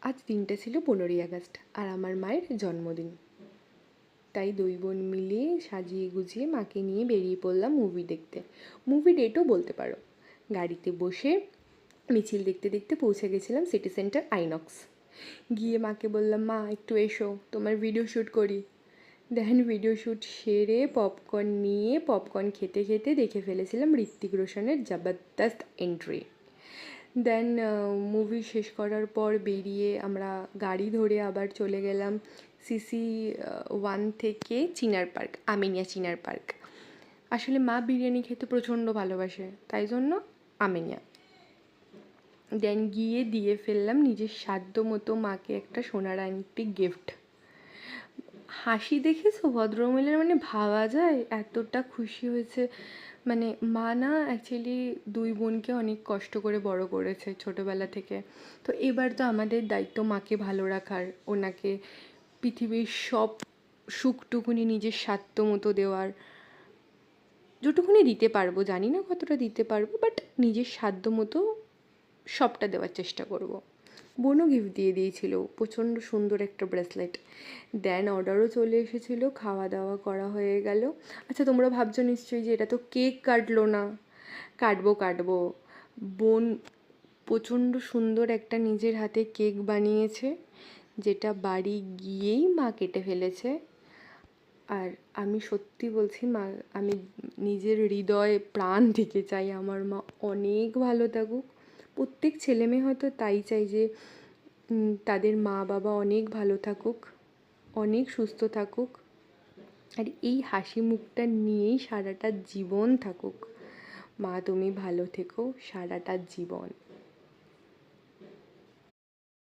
আজ দিনটা ছিল 15ই আগস্ট আর আমার মায়ের জন্মদিন। তাই দুই বোন মিলে সাজিয়ে গুজিয়ে মাকে নিয়ে বেরিয়ে পড়লাম মুভি দেখতে। মুভি ডেটও বলতে পারো। গাড়িতে বসে মিছিল দেখতে দেখতে পৌঁছে গেছিলাম সিটি সেন্টার আইনক্স। গিয়ে মাকে বললাম, মা একটু এসো, তোমার ভিডিও শ্যুট করি। দেখেন ভিডিও শ্যুট সেরে পপকর্ন নিয়ে পপকর্ন খেতে খেতে দেখে ফেলেছিলাম ঋত্বিক রোশনের জবরদস্ত এন্ট্রি। দেন মুভি শেষ করার পর বেরিয়ে আমরা গাড়ি ধরে আবার চলে গেলাম সিসি 1 থেকে চিনার পার্ক, আমিনিয়া চিনার পার্ক। আসলে মা বিরিয়ানি খেতে প্রচণ্ড ভালোবাসে, তাই জন্য আমিনিয়া। দেন গিয়ে দিয়ে ফেললাম নিজের সাধ্য মতো মাকে একটা সোনার আংটি গিফট। হাসি দেখেছো ভদ্রমহিলার, মানে ভাবা যায় এতটা খুশি হয়েছে। মানে মা না অ্যাকচুয়ালি দুই বোনকে অনেক কষ্ট করে বড় করেছে ছোটোবেলা থেকে। তো এবার তো আমাদের দায়িত্ব মাকে ভালো রাখার, ওনাকে পৃথিবীর সব সুখটুকুনি নিজের সাধ্য মতো দেওয়ার। যেটুকুনি দিতে পারবো, জানি না কতটা দিতে পারবো, বাট নিজের সাধ্য মতো সবটা দেওয়ার চেষ্টা করব। বোনও গিফট দিয়ে দিয়েছিল প্রচণ্ড সুন্দর একটা ব্রেসলেট। দেন অর্ডারও চলে এসেছিলো, খাওয়া দাওয়া করা হয়ে গেল। আচ্ছা, তোমরা ভাবছো নিশ্চয়ই যে এটা তো কেক কাটলো না। কাটবো। বোন প্রচণ্ড সুন্দর একটা নিজের হাতে কেক বানিয়েছে, যেটা বাড়ি গিয়েই মা কেটে ফেলেছে। আর আমি সত্যি বলছি মা, আমি নিজের হৃদয় প্রাণ থেকে চাই আমার মা অনেক ভালো থাকুক। প্রত্যেক ছেলে মেয়ে হয়তো তাই চাই যে তাদের মা বাবা অনেক ভালো থাকুক, অনেক সুস্থ থাকুক, আর এই হাসি মুখটা নিয়েই সারাটা জীবন থাকুক। মা তুমি ভালো থেকো সারাটা জীবন।